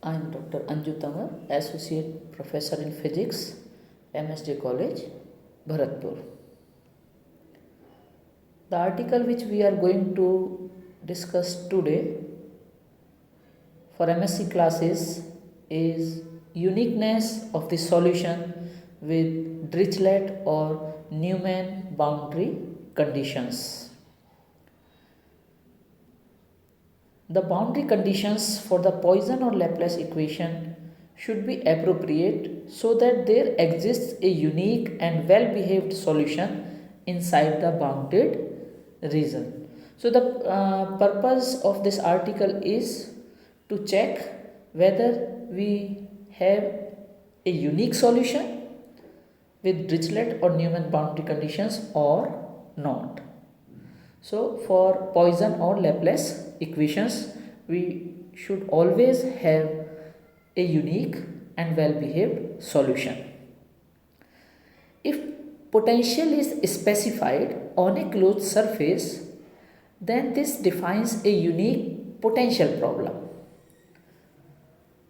I am Dr. Anju Tamar, Associate Professor in Physics, MSJ College, Bharatpur. The article which we are going to discuss today for MSc classes is uniqueness of the solution with Dirichlet or Neumann boundary conditions. The boundary conditions for the Poisson or Laplace equation should be appropriate so that there exists a unique and well behaved solution inside the bounded region. So, the purpose of this article is to check whether we have a unique solution with Dirichlet or Neumann boundary conditions or not. So, for Poisson or Laplace equations, we should always have a unique and well behaved solution. If potential is specified on a closed surface, then this defines a unique potential problem.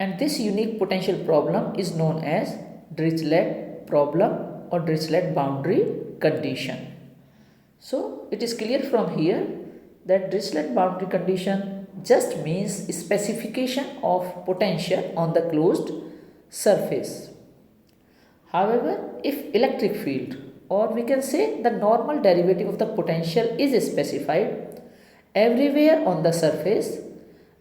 And this unique potential problem is known as Dirichlet problem or Dirichlet boundary condition. So, it is clear from here that Dirichlet boundary condition just means specification of potential on the closed surface. However, if electric field or we can say the normal derivative of the potential is specified everywhere on the surface,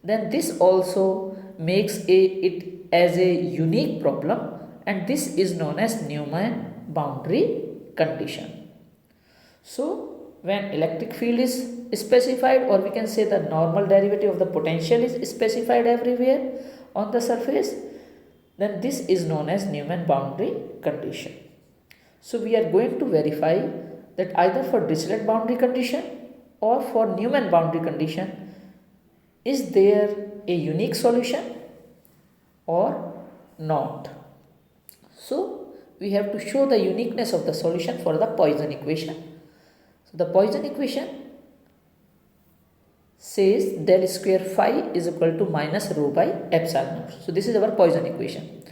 then this also makes it as a unique problem, and this is known as Neumann boundary condition. So, when electric field is specified or we can say the normal derivative of the potential is specified everywhere on the surface, then this is known as Neumann boundary condition. So, we are going to verify that either for Dirichlet boundary condition or for Neumann boundary condition, is there a unique solution or not. So, we have to show the uniqueness of the solution for the Poisson equation. So, the Poisson equation says del square phi is equal to minus rho by epsilon naught. So, this is our Poisson equation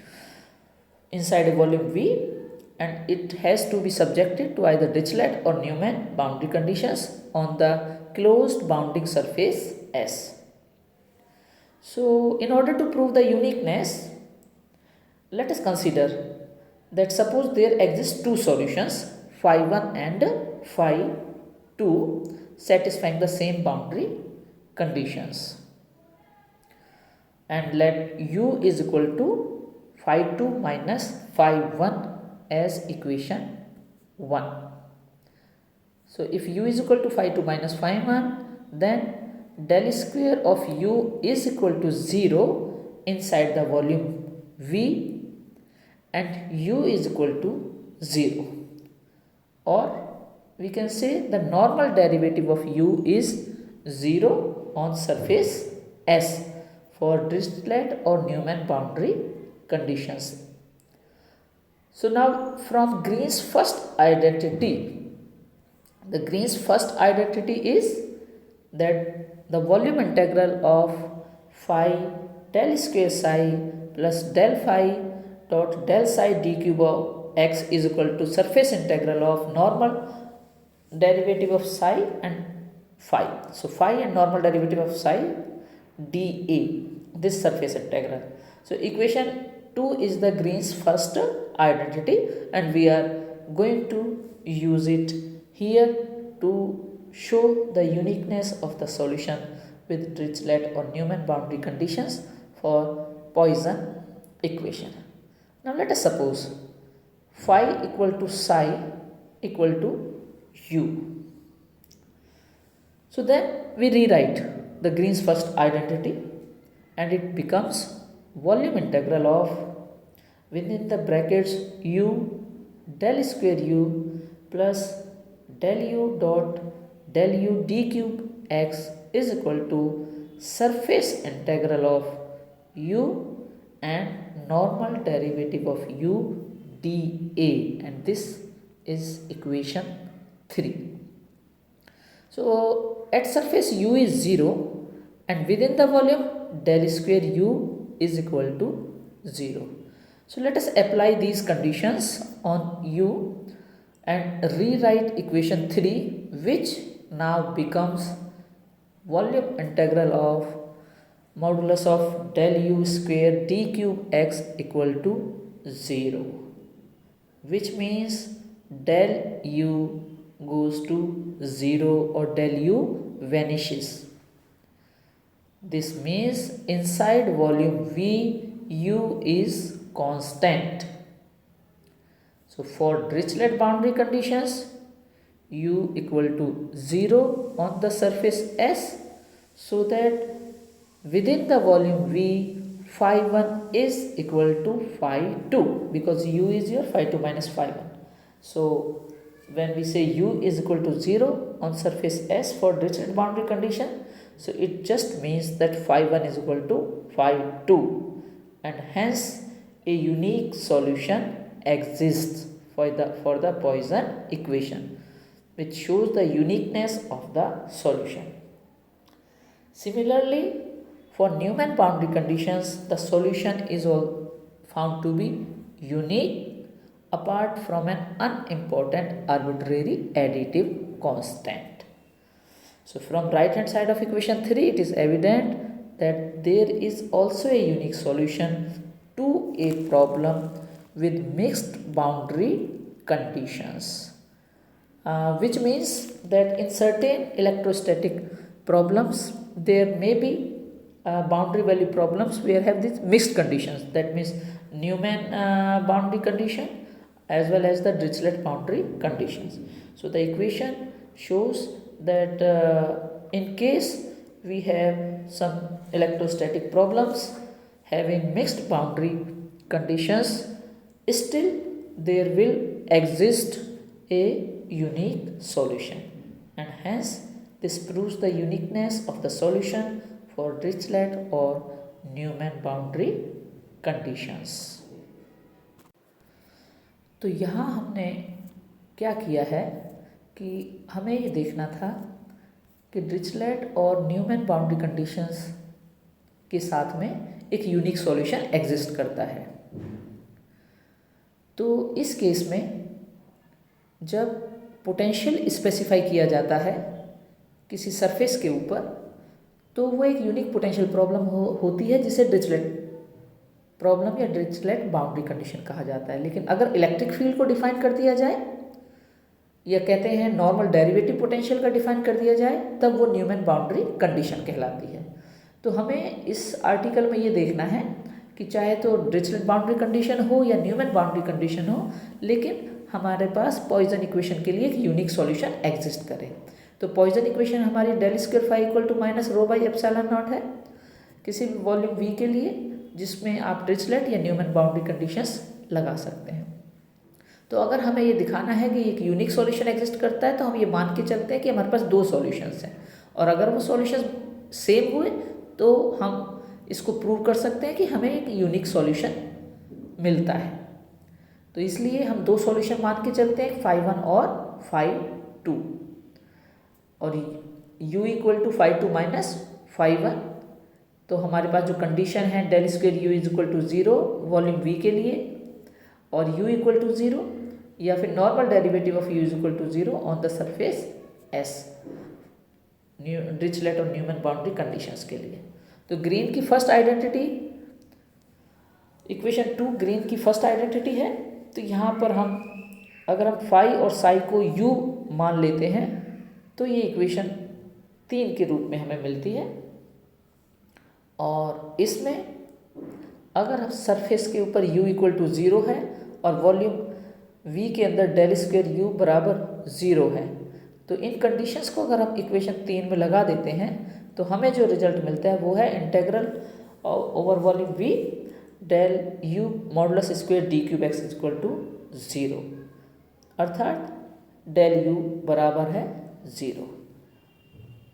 inside a volume V, and it has to be subjected to either Dirichlet or Neumann boundary conditions on the closed bounding surface S. So, in order to prove the uniqueness, let us consider that suppose there exist two solutions phi 1 and phi 2 satisfying the same boundary conditions, and let u is equal to phi 2 minus phi 1 as equation 1. So, if u is equal to phi 2 minus phi 1, then del square of u is equal to 0 inside the volume V, and u is equal to 0, or we can say the normal derivative of u is 0 on surface S for Dirichlet or Neumann boundary conditions. So, now from Green's first identity, the Green's first identity is that the volume integral of phi del square psi plus del phi dot del psi d cube of x is equal to surface integral of normal derivative of psi and phi. So, phi and normal derivative of psi dA, this surface integral. So, equation 2 is the Green's first identity, and we are going to use it here to show the uniqueness of the solution with Dirichlet or Neumann boundary conditions for Poisson equation. Now, let us suppose phi equal to psi equal to u. So, then we rewrite the Green's first identity, and it becomes volume integral of within the brackets u del square u plus del u dot del u d cube x is equal to surface integral of u and normal derivative of u dA, and this is equation 3. So, at surface u is 0 and within the volume del square u is equal to 0. So let us apply these conditions on u and rewrite equation 3, which now becomes volume integral of modulus of del u square d cube x equal to 0, which means del u goes to 0 or del u vanishes. This means inside volume V, u is constant. So for Dirichlet boundary conditions, u equal to 0 on the surface S, so that within the volume V, phi 1 is equal to phi 2, because u is your phi 2 minus phi 1. So when we say u is equal to 0 on surface S for Dirichlet boundary condition, so it just means that phi 1 is equal to phi 2, and hence a unique solution exists for the Poisson equation, which shows the uniqueness of the solution. Similarly, for Newman boundary conditions, the solution is all found to be unique apart from an unimportant arbitrary additive constant. So from right hand side of equation 3, it is evident that there is also a unique solution to a problem with mixed boundary conditions, which means that in certain electrostatic problems there may be boundary value problems where have these mixed conditions. That means Newman boundary condition as well as the Dirichlet boundary conditions. So the equation shows that in case we have some electrostatic problems having mixed boundary conditions, still there will exist a unique solution, and hence this proves the uniqueness of the solution for Dirichlet or Newman boundary conditions. तो यहाँ हमने क्या किया है कि हमें ये देखना था कि Dirichlet और न्यूमैन बाउंड्री कंडीशंस के साथ में एक यूनिक सॉल्यूशन एग्जिस्ट करता है। तो इस केस में जब पोटेंशियल स्पेसिफाई किया जाता है किसी सरफेस के ऊपर, तो वो एक यूनिक पोटेंशियल प्रॉब्लम होती है जिसे Dirichlet प्रॉब्लम या Dirichlet बाउंड्री कंडीशन कहा जाता है। लेकिन अगर इलेक्ट्रिक फील्ड को डिफाइन कर दिया जाए या कहते हैं नॉर्मल डेरिवेटिव पोटेंशियल का डिफाइन कर दिया जाए, तब वो न्यूमैन बाउंड्री कंडीशन कहलाती है। तो हमें इस आर्टिकल में ये देखना है कि चाहे तो Dirichlet बाउंड्री कंडीशन हो या न्यूमैन बाउंड्री कंडीशन हो, लेकिन हमारे पास पॉइजन इक्वेशन के लिए एक यूनिक सॉल्यूशन एग्जिस्ट करे। तो पॉइजन इक्वेशन हमारी del square phi equal to minus rho by epsilon naught है किसी भी वॉल्यूम वी के लिए, जिसमें आप Dirichlet या न्यूमैन बाउंड्री कंडीशंस लगा सकते हैं। तो अगर हमें ये दिखाना है कि एक यूनिक सॉल्यूशन एग्जिस्ट करता है, तो हम ये मान के चलते हैं कि हमारे पास दो सॉल्यूशंस हैं, और अगर वो सॉल्यूशंस सेम हुए तो हम इसको प्रूव कर सकते हैं कि हमें एक यूनिक सॉल्यूशन मिलता है। तो इसलिए हम दो सॉल्यूशन मान के चलते हैं, फाई 1 और फाई 2, और u equal to phi 2 minus phi 1। तो हमारे पास जो कंडीशन है del square u is equal to 0 volume v के लिए, और u इक्वल टू 0 या फिर normal derivative of u is equal to 0 on the surface S, Dirichlet और न्यूमैन बाउंड्री कंडीशंस के लिए। तो ग्रीन की फर्स्ट आइडेंटिटी, इक्वेशन 2 ग्रीन की फर्स्ट आइडेंटिटी है। तो यहाँ पर हम अगर हम फाई और साई को u मान लेते हैं, तो ये इक्वेशन 3 के रूप में हमें मिलती है। और इसमें अगर हम सरफेस के ऊपर u इक्वल टू 0 है और वॉल्यूम v के अंदर डेल स्क्वायर u बराबर 0 है, तो इन कंडीशंस को अगर हम इक्वेशन 3 में लगा देते हैं, तो हमें जो रिजल्ट मिलता है वो है integral over volume v del u modulus square d cube x equal to 0, अर्थात डेल u बराबर है 0।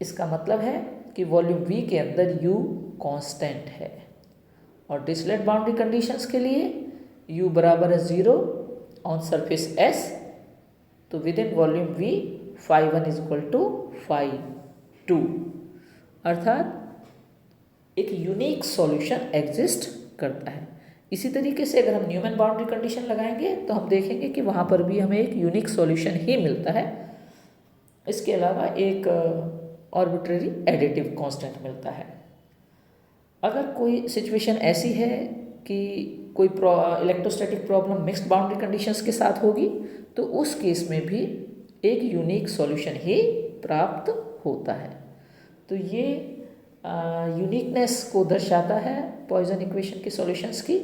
इसका मतलब है कि वॉल्यूम v के अंदर u कांस्टेंट है, और Dirichlet बाउंड्री कंडीशंस के लिए u बराबर है 0 ऑन सरफेस S, तो within volume v phi 1 is equal to phi 2, अर्थात एक यूनिक सॉल्यूशन एग्जिस्ट करता है। इसी तरीके से अगर हम न्यूमैन बाउंड्री कंडीशन लगाएंगे तो हम देखेंगे कि वहाँ पर भी हमें एक यूनिक सॉल्यूशन ही मिलता है। इसके अलावा एक आर्बिट्रेरी एडिटिव कांस्टेंट मिलता है। अगर कोई सिचुएशन ऐसी है कि कोई electrostatic problem mixed boundary conditions के साथ होगी तो उस केस में भी एक यूनिक सॉल्यूशन ही प्राप्त होता है। तो ये यूनिकनेस को दर्शाता है पॉइसन इक्वेशन के सॉल्यूशंस की,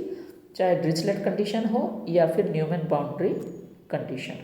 चाहे डिरिचलेट कंडीशन हो या फिर न्यूमैन बाउंड्री कंडीशन।